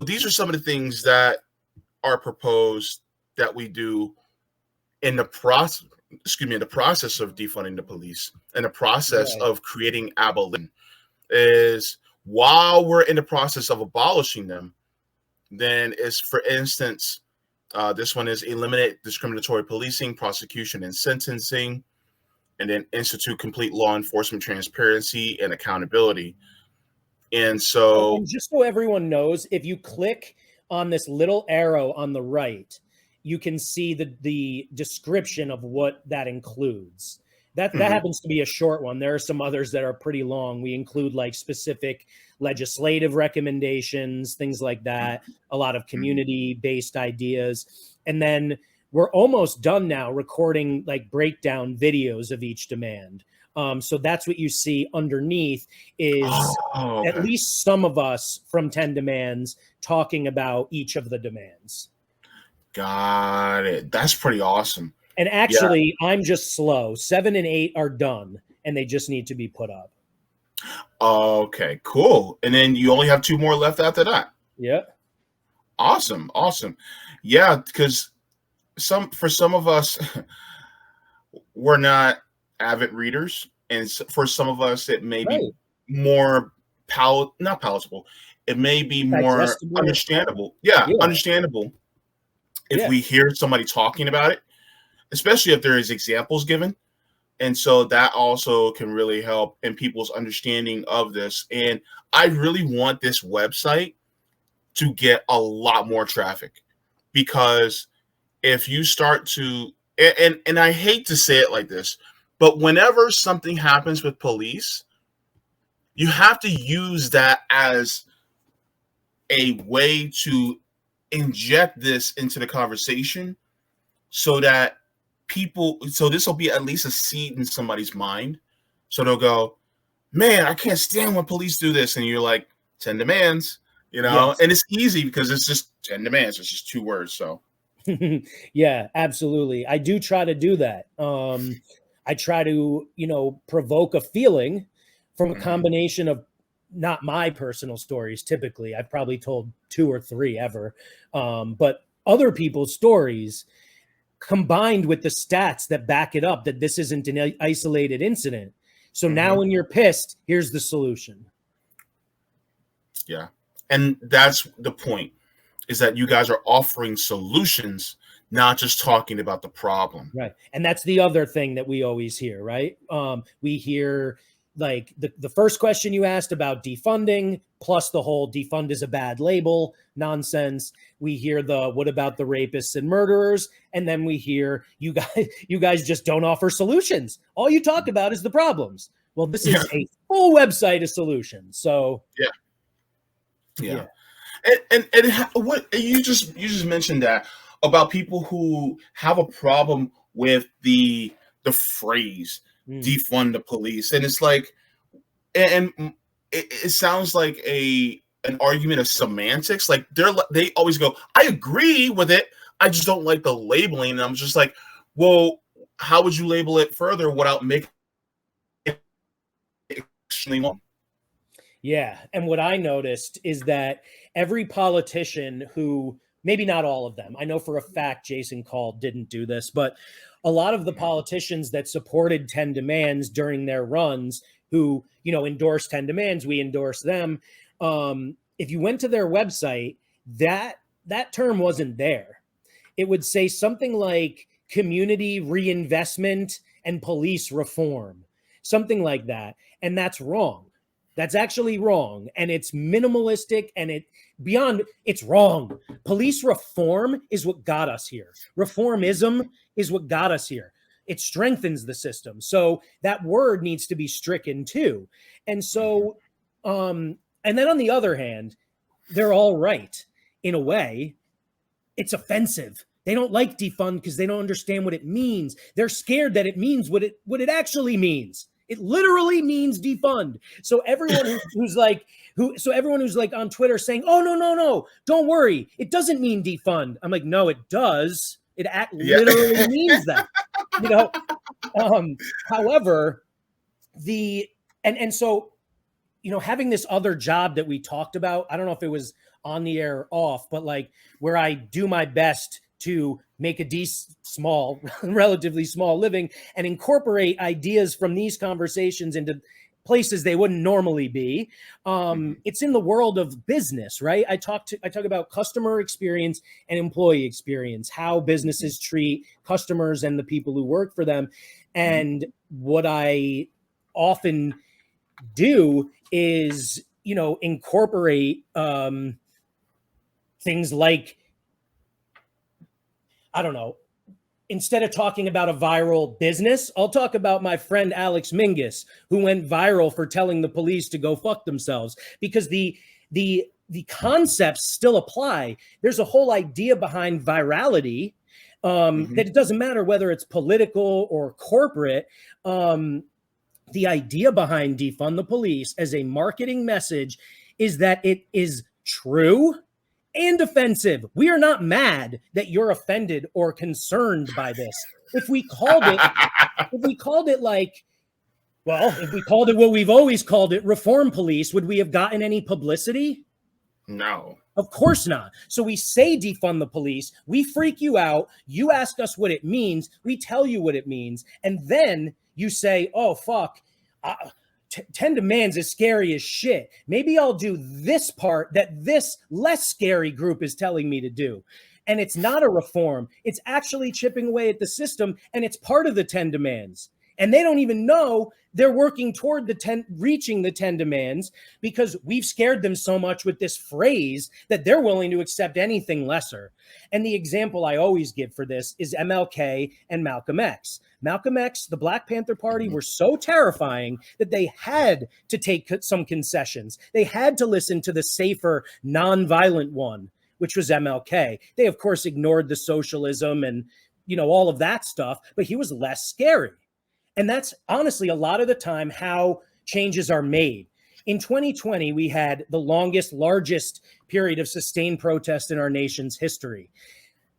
these are some of the things that are proposed that we do in the process. In the process of defunding the police and the process of creating abolition is while we're in the process of abolishing them, then is, for instance, this one is eliminate discriminatory policing, prosecution, and sentencing, and then institute complete law enforcement transparency and accountability. And so, and just so everyone knows, if you click on this little arrow on the right, you can see the description of what that includes. That happens to be a short one. There are some others that are pretty long. We include like specific legislative recommendations, things like that, a lot of community-based ideas. And then we're almost done now recording like breakdown videos of each demand. So that's what you see underneath is at least some of us from 10 Demands talking about each of the demands. Got it. That's pretty awesome. And actually, I'm just slow. 7 and 8 are done, and they just need to be put up. Okay, cool. And then you only have 2 more left after that. Yeah. Awesome. Yeah, because for some of us, we're not avid readers, and for some of us, it may be more not palatable. It may be more understandable. Yeah, understandable. If we hear somebody talking about it, especially if there is examples given. And so that also can really help in people's understanding of this. And I really want this website to get a lot more traffic, because if you start to, and I hate to say it like this, but whenever something happens with police, you have to use that as a way to inject this into the conversation so that so this will be at least a seed in somebody's mind. So they'll go, man, I can't stand when police do this. And you're like, 10 demands, and it's easy because it's just 10 demands. It's just 2 words. So yeah, absolutely. I do try to do that. I try to, provoke a feeling from a combination of not my personal stories. Typically, I've probably told 2 or 3 ever, but other people's stories combined with the stats that back it up, that this isn't an isolated incident. So now when you're pissed, here's the solution. Yeah. And that's the point, is that you guys are offering solutions, not just talking about the problem. Right. And that's the other thing that we always hear, right? We hear like the first question you asked about defunding, plus the whole defund is a bad label nonsense. We hear what about the rapists and murderers? And then we hear you guys just don't offer solutions. All you talk about is the problems. Well, this is a full website of solutions. So yeah. And what you just mentioned that about people who have a problem with the phrase defund the police, and it's like, and it sounds like an argument of semantics. Like they always go, I agree with it, I just don't like the labeling. And I'm just like, well, how would you label it further without making it extremely long? Yeah. And what I noticed is that every politician who, maybe not all of them, I know for a fact Jason Call didn't do this, but a lot of the politicians that supported 10 Demands during their runs, who, endorsed 10 Demands, we endorse them. If you went to their website, that term wasn't there. It would say something like community reinvestment and police reform, something like that. And that's wrong. That's actually wrong. And it's minimalistic, and it's wrong. Police reform is what got us here. Reformism is what got us here. It strengthens the system. So that word needs to be stricken too. And so, and then on the other hand, they're all right in a way. It's offensive. They don't like defund because they don't understand what it means. They're scared that it means what it actually means. It literally means defund. So everyone who's like on Twitter saying, "Oh no, don't worry, it doesn't mean defund." I'm like, no, it does. It literally means that. However, so having this other job that we talked about, I don't know if it was on the air or off, but like where I do my best to make a relatively small living and incorporate ideas from these conversations into places they wouldn't normally be. It's in the world of business, right? I talk about customer experience and employee experience, how businesses treat customers and the people who work for them. And what I often do is, incorporate things like, I don't know, instead of talking about a viral business, I'll talk about my friend Alex Mingus, who went viral for telling the police to go fuck themselves, because the concepts still apply. There's a whole idea behind virality that it doesn't matter whether it's political or corporate. The idea behind defund the police as a marketing message is that it is true and offensive. We are not mad that you're offended or concerned by this. If we called it what we've always called it, reform police, would we have gotten any publicity? No. Of course not. So we say defund the police, we freak you out, you ask us what it means, we tell you what it means, and then you say, oh, fuck, 10 Demands is scary as shit. Maybe I'll do this part that this less scary group is telling me to do. And it's not a reform. It's actually chipping away at the system, and it's part of the 10 Demands. And they don't even know they're working toward reaching the 10 Demands, because we've scared them so much with this phrase that they're willing to accept anything lesser. And the example I always give for this is MLK and Malcolm X. Malcolm X, the Black Panther Party, were so terrifying that they had to take some concessions. They had to listen to the safer, nonviolent one, which was MLK. They, of course, ignored the socialism and, all of that stuff, but he was less scary. And that's honestly a lot of the time how changes are made. In 2020, we had the largest period of sustained protest in our nation's history.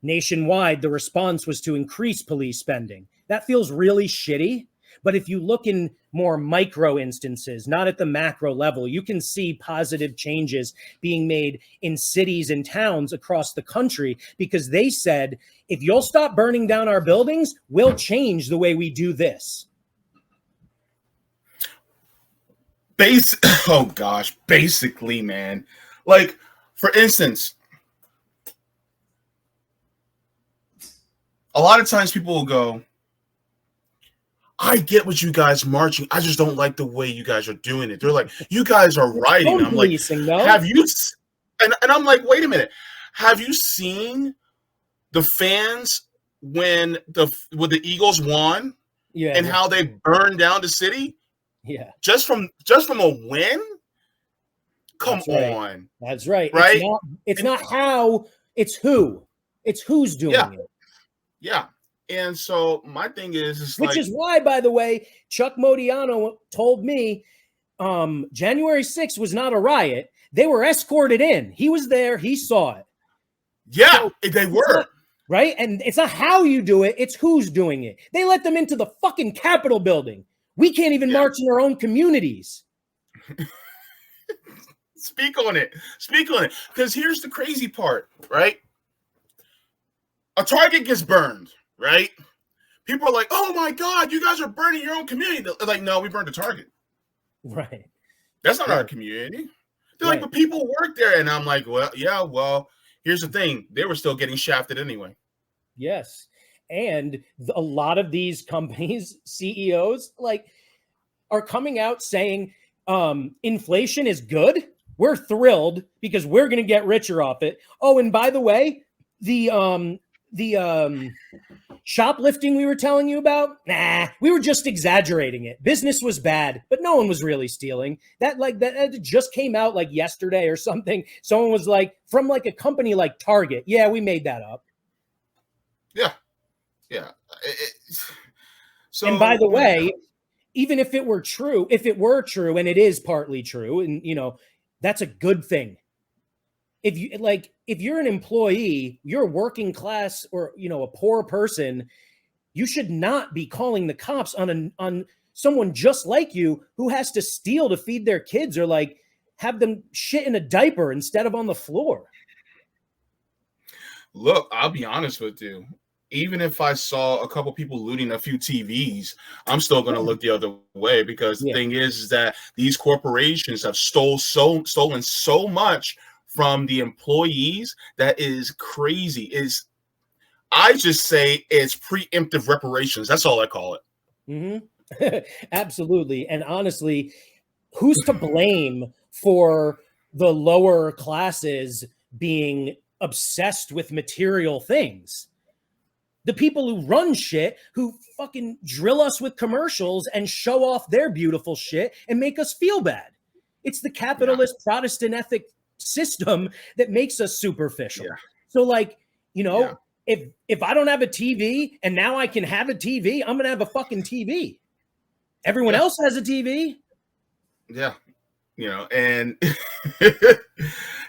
Nationwide, the response was to increase police spending. That feels really shitty. But if you look in more micro instances, not at the macro level, you can see positive changes being made in cities and towns across the country, because they said, if you'll stop burning down our buildings, we'll change the way we do this. Basically, man. Like, for instance, a lot of times people will go, I get what you guys marching. I just don't like the way you guys are doing it. They're like, you guys are rioting. I'm like, have you? And I'm like, wait a minute. Have you seen the fans when the Eagles won? Yeah. And how they burned down the city? Yeah. Just from a win? Come on. That's right. Right? It's not how, it's who. It's who's doing it. Yeah. And so my thing is which is why, by the way, Chuck Modiano told me January 6th was not a riot. They were escorted in. He was there. He saw it. Yeah, so they were. Right? And it's not how you do it. It's who's doing it. They let them into the fucking Capitol building. We can't even march in our own communities. Speak on it. Because here's the crazy part, right? A Target gets burned, right? People are like, oh my God, you guys are burning your own community. They're like, no, we burned a Target. Right. That's not our community. They're like, but people work there. And I'm like, well, here's the thing. They were still getting shafted anyway. Yes. And a lot of these companies, CEOs, are coming out saying inflation is good. We're thrilled because we're going to get richer off it. Oh, and by the way, the shoplifting we were telling you about, we were just exaggerating it. Business was bad, but no one was really stealing. That just came out yesterday or something. Someone was from a company like Target. Yeah, we made that up. Yeah. And by the way, even if it were true, and it is partly true, and that's a good thing. If you're an employee, you're working class or a poor person, you should not be calling the cops on someone just like you who has to steal to feed their kids or have them shit in a diaper instead of on the floor. Look, I'll be honest with you. Even if I saw a couple people looting a few TVs, I'm still going to look the other way, because the thing is that these corporations have stolen so much from the employees that is crazy. I just say it's preemptive reparations. That's all I call it. Mm-hmm. Absolutely. And honestly, who's to blame for the lower classes being obsessed with material things? The people who run shit, who fucking drill us with commercials and show off their beautiful shit and make us feel bad. It's the capitalist Protestant ethic system that makes us superficial. So like, you know, if I don't have a TV and now I can have a TV, I'm going to have a fucking TV. Everyone else has a TV. Yeah. You know, and,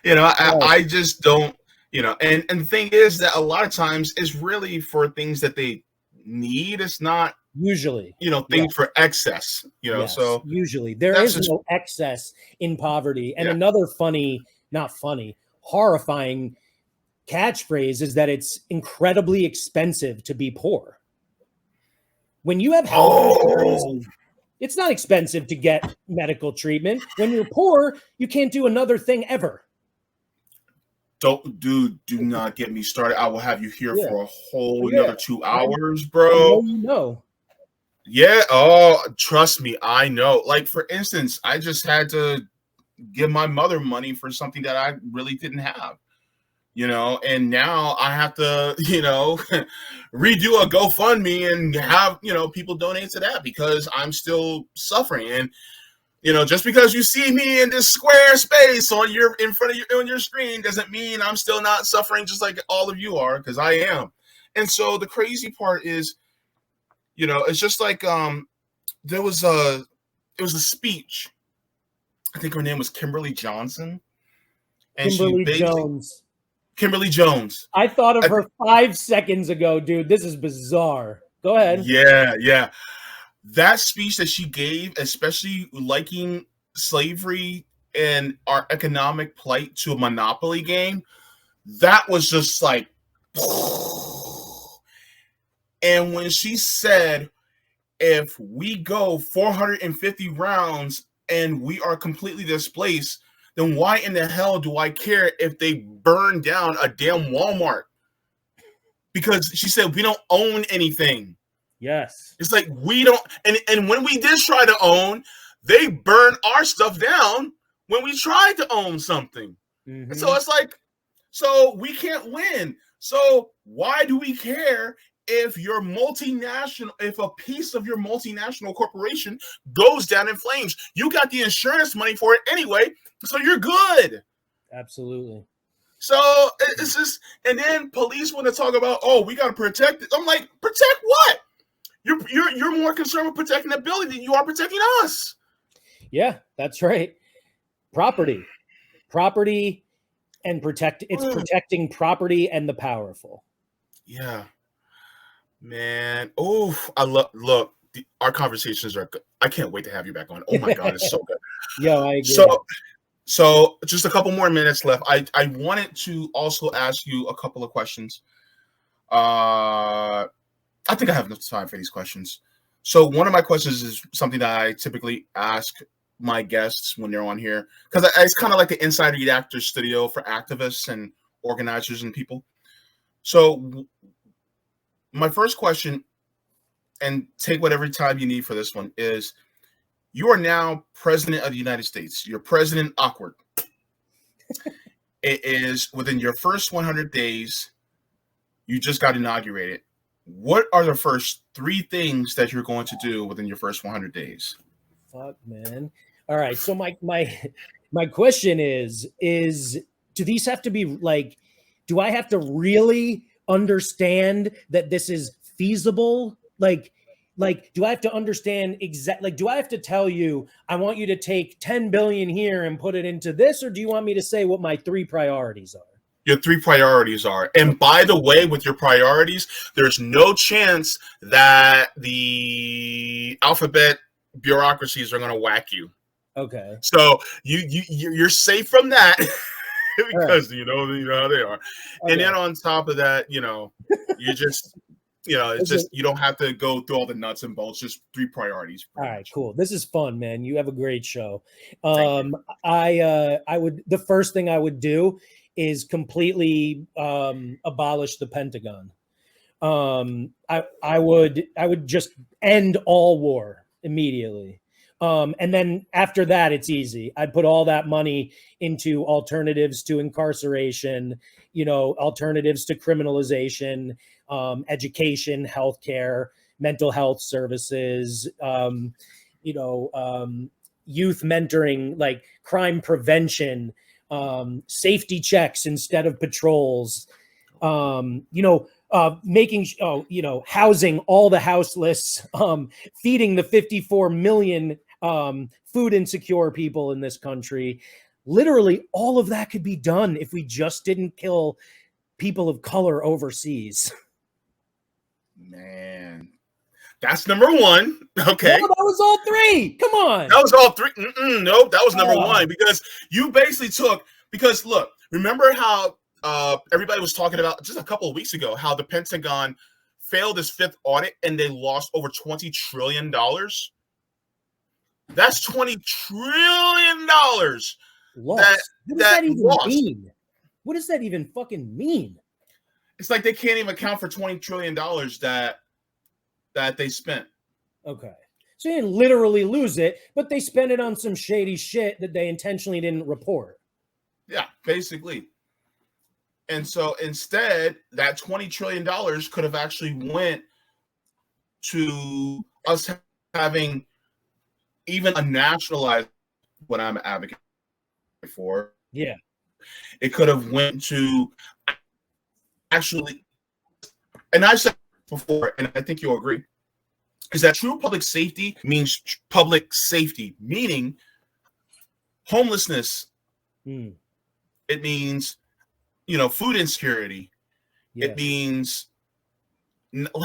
you know, I just don't, you know, and the thing is that a lot of times it's really for things that they need. It's not usually, you know, things for excess, you know, so usually there is no excess in poverty. And another horrifying catchphrase is that it's incredibly expensive to be poor. When you have health insurance, it's not expensive to get medical treatment. When you're poor, you can't do another thing ever. Do not get me started. I will have you here for a whole another 2 hours, bro. You know. Yeah. Oh, trust me, I know. Like, for instance, I just had to give my mother money for something that I really didn't have, you know, and now I have to, you know, redo a GoFundMe and have, you know, people donate to that because I'm still suffering. And you know, just because you see me in this square space on your screen doesn't mean I'm still not suffering just like all of you are, because I am. And so the crazy part is, you know, it's just like it was a speech. I think her name was Kimberly Johnson. And Kimberly Jones. I thought of her 5 seconds ago, dude. This is bizarre. Go ahead. Yeah. That speech that she gave, especially liking slavery and our economic plight to a Monopoly game, that was just like, and when she said, if we go 450 rounds and we are completely displaced, then why in the hell do I care if they burn down a damn Walmart? Because she said, we don't own anything. Yes. It's like we don't, and when we did try to own, they burn our stuff down when we tried to own something. And so it's like, so we can't win. So why do we care if your multinational, if a piece of your multinational corporation goes down in flames? You got the insurance money for it anyway, so you're good. Absolutely. So it's just, and then police want to talk about, oh, we got to protect it. I'm like, protect what? You're more concerned with protecting the building than you are protecting us. Yeah, that's right. Property and protecting property and the powerful. Yeah, man. Oh, our conversations are good. I can't wait to have you back on. Oh my God, it's so good. Yeah, I agree. So just a couple more minutes left. I wanted to also ask you a couple of questions. I think I have enough time for these questions. So one of my questions is something that I typically ask my guests when they're on here, because it's kind of like the Inside the Actor studio for activists and organizers and people. So my first question, and take whatever time you need for this one, is you are now president of the United States. You're President Awkward. It is within your first 100 days. You just got inaugurated. What are the first 3 things that you're going to do within your first 100 days? Fuck, man. All right. So my question is do these have to be like, do I have to really understand that this is feasible? Like, do I have to understand exactly, like, do I have to tell you, I want you to take 10 billion here and put it into this? Or do you want me to say what my 3 priorities are? Your 3 priorities are. And by the way, with your priorities, there's no chance that the alphabet bureaucracies are going to whack you. Okay. So you're safe from that because you know how they are. Okay. And then on top of that, you just it's just you don't have to go through all the nuts and bolts. Just 3 priorities. All right, cool. This is fun, man. You have a great show. I would the first thing I would do is completely abolish the Pentagon. I would just end all war immediately. And then after that, it's easy. I'd put all that money into alternatives to incarceration, alternatives to criminalization, education, healthcare, mental health services, youth mentoring, like crime prevention, safety checks instead of patrols, making, housing all the houseless, feeding the 54 million food insecure people in this country. Literally, all of that could be done if we just didn't kill people of color overseas. Man, that's number 1. Okay. No, that was all 3. Come on. That was all 3. Nope, that was number 1 because you basically because look, remember how everybody was talking about just a couple of weeks ago how the Pentagon failed its 5th audit and they lost over $20 trillion. That's $20 trillion. Lost. What does that even mean? What does that even fucking mean? It's like they can't even account for $20 trillion that they spent. Okay. So they didn't literally lose it, but they spent it on some shady shit that they intentionally didn't report. Yeah, basically. And so instead, that $20 trillion could have actually went to us having even a nationalized, what I'm advocating for. Yeah. It could have went to actually, and I've said before, and I think you'll agree, is that true public safety means public safety, meaning homelessness. It means, food insecurity. Yeah. It means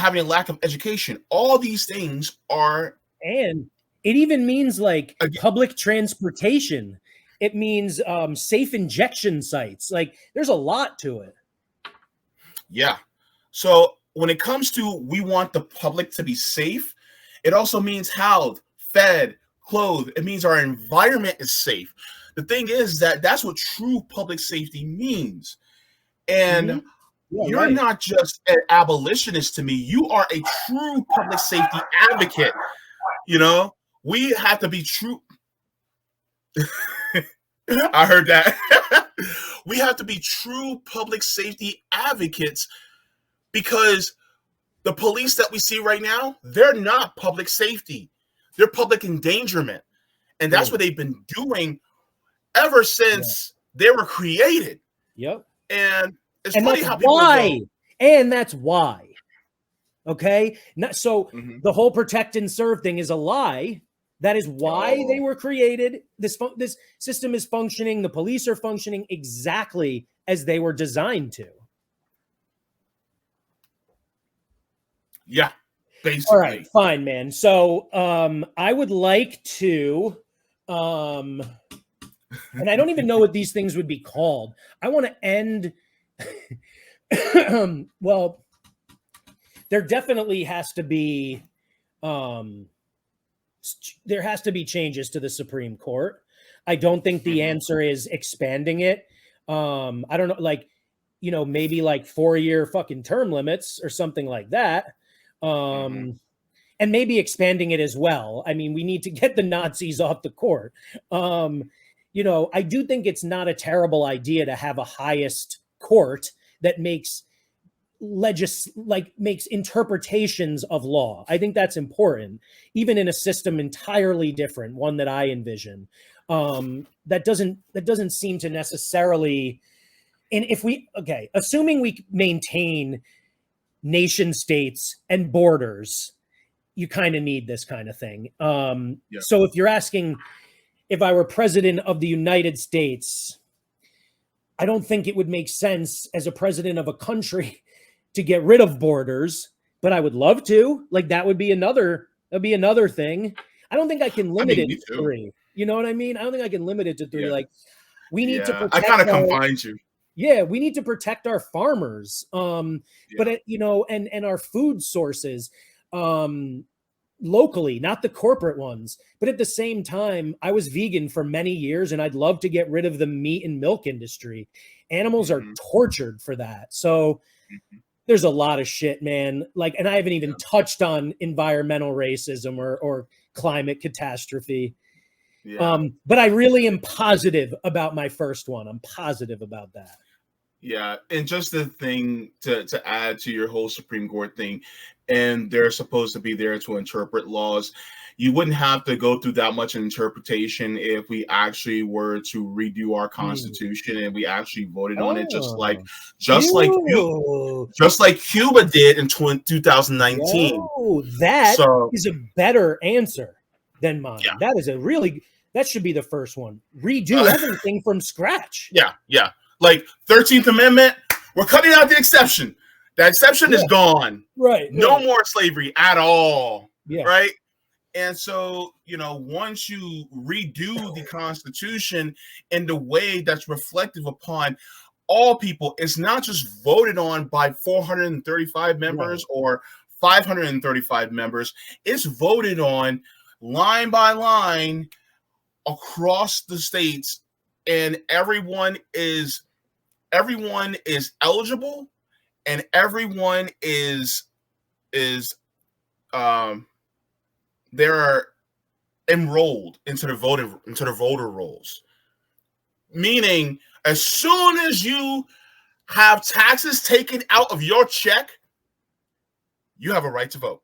having a lack of education. All these things are. And it even means like public transportation. It means safe injection sites. Like there's a lot to it. Yeah. So when it comes to we want the public to be safe, it also means housed, fed, clothed. It means our environment is safe. The thing is that's what true public safety means. And you're not just an abolitionist to me. You are a true public safety advocate. We have to be true. I heard that. We have to be true public safety advocates because the police that we see right now, they're not public safety. They're public endangerment. And that's what they've been doing ever since they were created. Yep. And it's funny how people And that's why. Okay? The whole protect and serve thing is a lie. That is why they were created. This system is functioning. The police are functioning exactly as they were designed to. Yeah, basically. All right, fine, man. So I would like to, and I don't even know what these things would be called. I want to end, well, there definitely has to be, changes to the Supreme Court. I don't think the answer is expanding it. I don't know, maybe like 4-year fucking term limits or something like that. And maybe expanding it as well. I mean, we need to get the Nazis off the court. I do think it's not a terrible idea to have a highest court that makes interpretations of law. I think that's important, even in a system entirely different, one that I envision. That doesn't seem to necessarily. And assuming we maintain nation states and borders, you kind of need this kind of thing. So if you're asking if I were president of the United States, I don't think it would make sense as a president of a country to get rid of borders, but I would love to. Like that would be another thing. I don't think I can limit it to 3. You know what I mean? I don't think I can limit it to 3. Yeah. Like, we need to protect. I kind of combined you. Yeah, we need to protect our farmers, but you know, and our food sources, locally, not the corporate ones. But at the same time, I was vegan for many years, and I'd love to get rid of the meat and milk industry. Animals are tortured for that. So there's a lot of shit, man. Like, and I haven't even touched on environmental racism or climate catastrophe. But I really am positive about my first one. I'm positive about that. Yeah, and just the thing to add to your whole Supreme Court thing, and they're supposed to be there to interpret laws. You wouldn't have to go through that much interpretation if we actually were to redo our Constitution and we actually voted on it, just like Cuba did in 2019. Oh, that is a better answer than mine. Yeah. That should be the first one. Redo everything from scratch. Yeah. Like 13th Amendment, we're cutting out the exception. That exception is gone. Right. No more slavery at all. Yeah. Right. And so, once you redo the Constitution in the way that's reflective upon all people, it's not just voted on by 435 members or 535 members. It's voted on line by line across the states, and everyone is eligible, and everyone they're enrolled into the voter rolls. Meaning, as soon as you have taxes taken out of your check, you have a right to vote.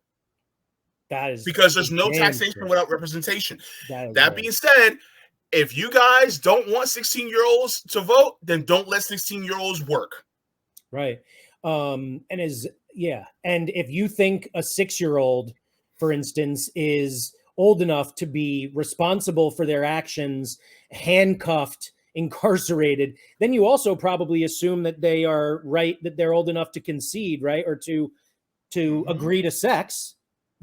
That is because there's no taxation without representation. That being said, if you guys don't want 16-year-olds to vote, then don't let 16-year-olds work. Right. And if you think a 6-year-old, for instance, is old enough to be responsible for their actions, handcuffed, incarcerated, then you also probably assume that they are right, that they're old enough to concede, right? Or to agree to sex.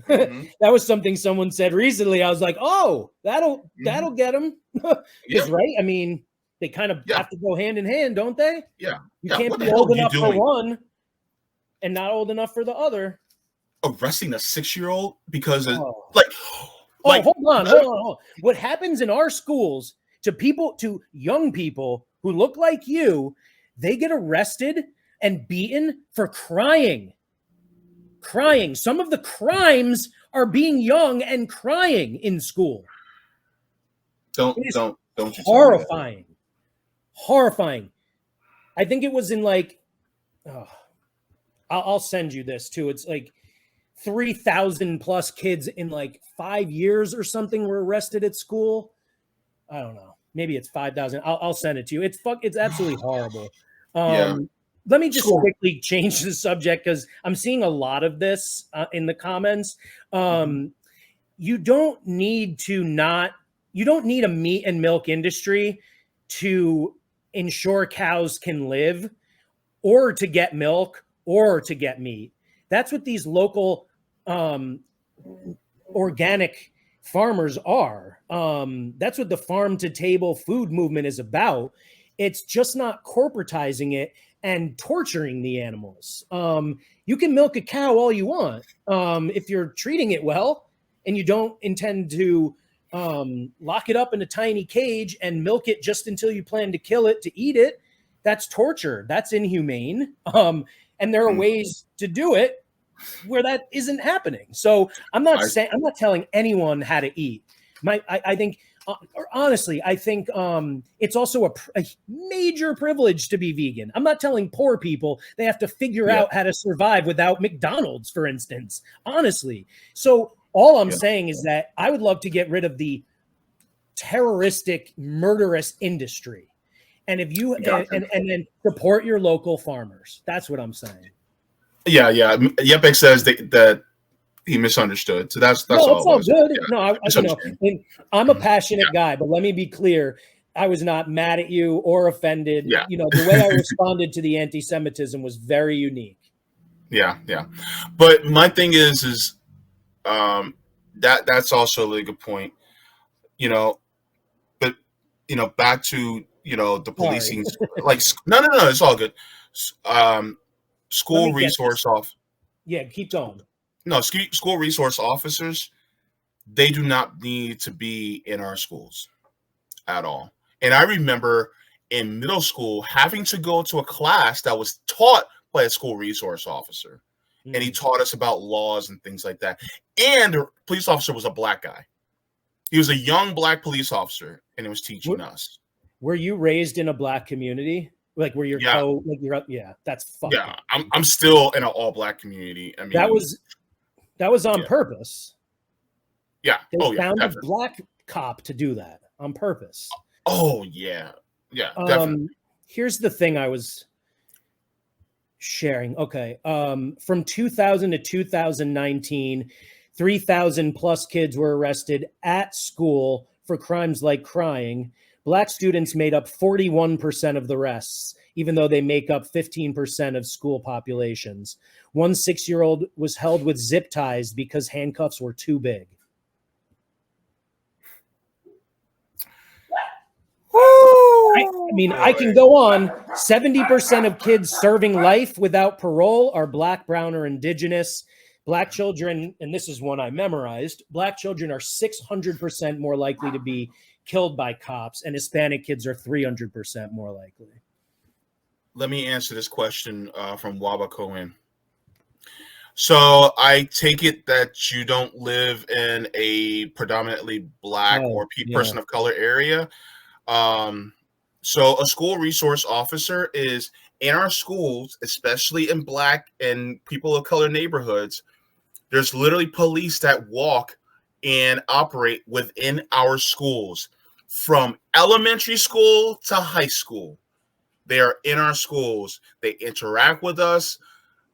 That was something someone said recently. I was like, oh, that'll get them. Right? I mean, they kind of have to go hand in hand, don't they? Yeah. You can't be old enough for one and not old enough for the other. Arresting a 6-year-old because of hold on. What happens in our schools to young people who look like you, they get arrested and beaten for crying. Some of the crimes are being young and crying in school. Don't horrifying. I think it was in I'll send you this too. It's like 3,000 plus kids in 5 years or something were arrested at school. I don't know. Maybe it's 5,000. I'll send it to you. It's absolutely horrible. Let me just quickly change the subject because I'm seeing a lot of this in the comments. You don't need a meat and milk industry to ensure cows can live or to get milk or to get meat. That's what these local organic farmers are. That's what the farm to table food movement is about. It's just not corporatizing it and torturing the animals. You can milk a cow all you want if you're treating it well and you don't intend to lock it up in a tiny cage and milk it just until you plan to kill it to eat it. That's torture. That's inhumane. And there are ways to do it where that isn't happening. So I'm not telling anyone how to eat. I think it's also a major privilege to be vegan. I'm not telling poor people they have to figure out how to survive without McDonald's, for instance, honestly. So all I'm saying is that I would love to get rid of the terroristic, murderous industry. And if you and then support your local farmers. That's what I'm saying. Yeah. Yepek says that he misunderstood. So that's all. It's all good. Yeah. I'm a passionate guy, but let me be clear. I was not mad at you or offended. Yeah. The way I responded to the anti-Semitism was very unique. Yeah. But my thing is that's also a really good point. back to the policing. Like no, it's all good. School resource off. Yeah, keep going. No, school resource officers, they do not need to be in our schools at all. And I remember in middle school having to go to a class that was taught by a school resource officer. And he taught us about laws and things like that. And the police officer was a black guy. He was a young black police officer, and he was teaching us. Were you raised in a black community? Like, were your that's fucked up. I'm still in an all black community. I mean, that was on purpose. Yeah. They found a black cop to do that on purpose. Oh yeah. Yeah, definitely. Here's the thing I was sharing. Okay. From 2000 to 2019, 3,000 plus kids were arrested at school for crimes like crying. Black students made up 41% of the arrests, even though they make up 15% of school populations. One 6-year-old was held with zip ties because handcuffs were too big. I can go on. 70% of kids serving life without parole are black, brown, or indigenous. Black children, and this is one I memorized, black children are 600% more likely to be killed by cops, and Hispanic kids are 300% more likely. Let me answer this question from Waba Cohen. So I take it that you don't live in a predominantly black or person of color area. So a school resource officer is in our schools, especially in black and people of color neighborhoods. There's literally police that walk and operate within our schools, from elementary school to high school. They are in our schools. They interact with us,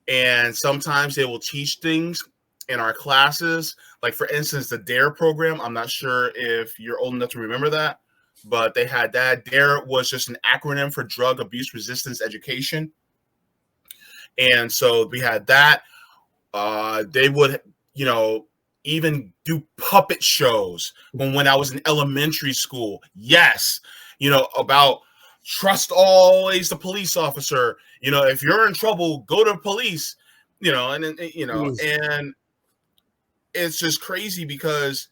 and sometimes they will teach things in our classes. Like, for instance, the DARE program. I'm not sure if you're old enough to remember that, but they had that. DARE was just an acronym for Drug Abuse Resistance Education. And so we had that. They would, even do puppet shows when I was in elementary school. Yes. About trust always the police officer. If you're in trouble, go to police, and it's just crazy because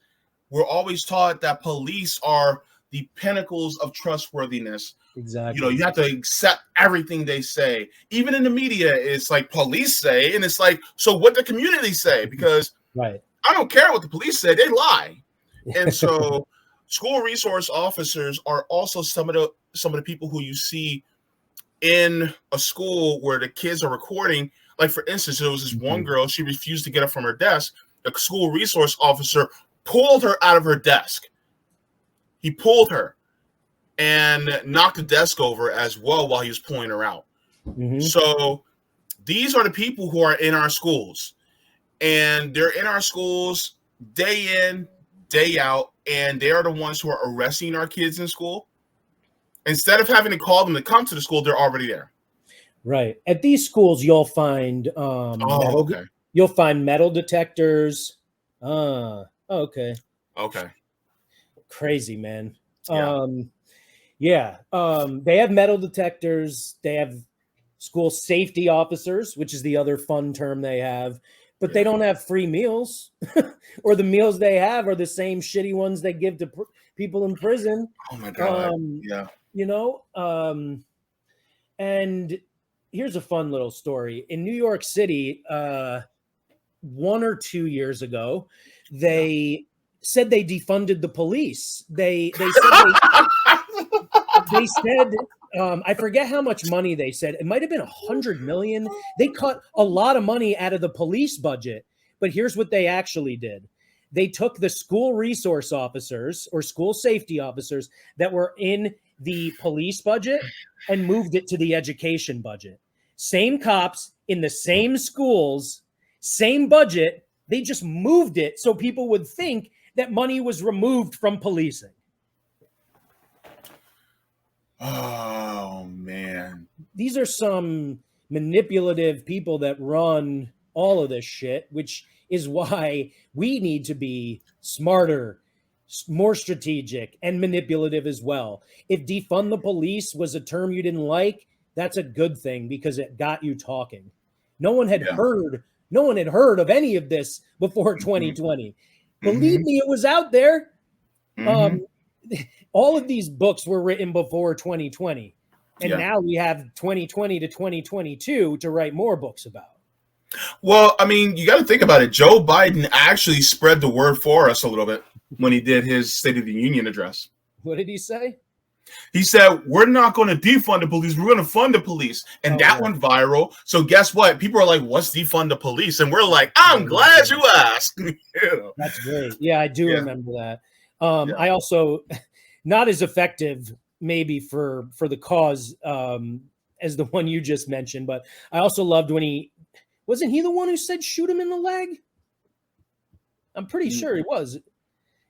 we're always taught that police are the pinnacles of trustworthiness. Exactly. You have to accept everything they say. Even in the media, it's like police say, and it's like, so what the community say? Because right. I don't care what the police say, they lie. And so school resource officers are also some of the people who you see in a school where the kids are recording. Like, for instance, there was this one girl, she refused to get up from her desk. The school resource officer pulled her out of her desk. He pulled her and knocked the desk over as well while he was pulling her out. So these are the people who are in our schools, and they're in our schools day in, day out, and they are the ones who are arresting our kids in school. Instead of having to call them to come to the school, they're already there. Right. At these schools, you'll find you'll find metal detectors. Okay. Crazy, man. They have metal detectors. They have school safety officers, which is the other fun term they have, but they don't have free meals, or the meals they have are the same shitty ones they give to people in prison. Oh my God. And here's a fun little story. In New York City, 1 or 2 years ago, they said they defunded the police. They said I forget how much money they said. It might have been 100 million. They cut a lot of money out of the police budget. But here's what they actually did. They took the school resource officers or school safety officers that were in the police budget and moved it to the education budget. Same cops in the same schools, same budget. They just moved it so people would think that money was removed from policing. Oh, man. These are some manipulative people that run all of this shit, which is why we need to be smarter more strategic and manipulative as well. If defund the police was a term you didn't like, that's a good thing because it got you talking. No one had heard of any of this before 2020. Believe me, it was out there. All of these books were written before 2020. And now we have 2020 to 2022 to write more books about. Well, I mean, you got to think about it. Joe Biden actually spread the word for us a little bit when he did his State of the Union address. What did he say? He said, we're not going to defund the police. We're going to fund the police. And that went viral. So guess what? People are like, what's defund the police? And we're like, I'm glad you asked. That's great. Yeah, I do remember that. I also, not as effective maybe for the cause as the one you just mentioned, but I also loved when wasn't he the one who said shoot him in the leg? I'm pretty sure he was.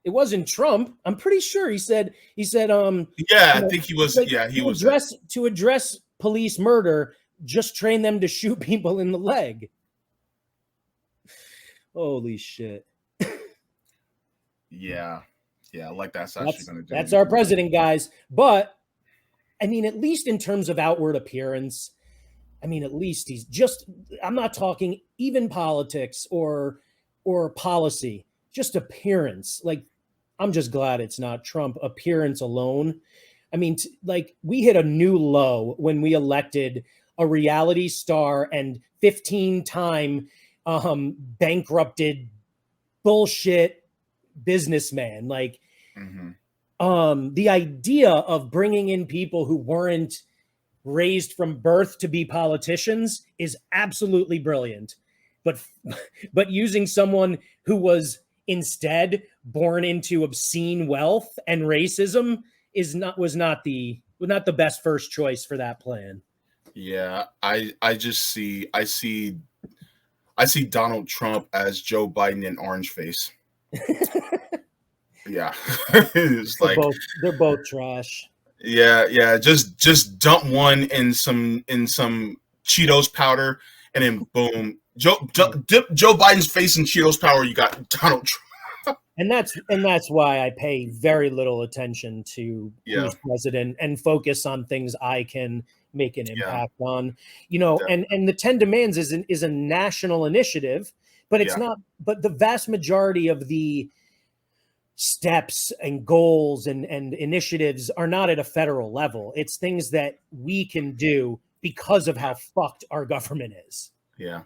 It wasn't Trump. I'm pretty sure he said I think he was. Like, he was. To address police murder, just train them to shoot people in the leg. Holy shit. Yeah, like that's actually going to do. That's our president, guys. But I mean, at least in terms of outward appearance, I mean, at least he's just. I'm not talking even politics or policy, just appearance. Like, I'm just glad it's not Trump. Appearance alone. I mean, we hit a new low when we elected a reality star and 15-time bankrupted bullshit businessman. Like, the idea of bringing in people who weren't raised from birth to be politicians is absolutely brilliant. But using someone who was instead born into obscene wealth and racism was not the best first choice for that plan. Yeah, I see Donald Trump as Joe Biden in orange face. Yeah. It's like they're both trash. Yeah. Just dump one in some Cheetos powder and then boom. Dip Joe Biden's face in Cheetos powder, you got Donald Trump. And that's why I pay very little attention to who's president and focus on things I can make an impact on. And the 10 Demands is a national initiative, but it's not. But the vast majority of the steps and goals and initiatives are not at a federal level. It's things that we can do because of how fucked our government is. Yeah.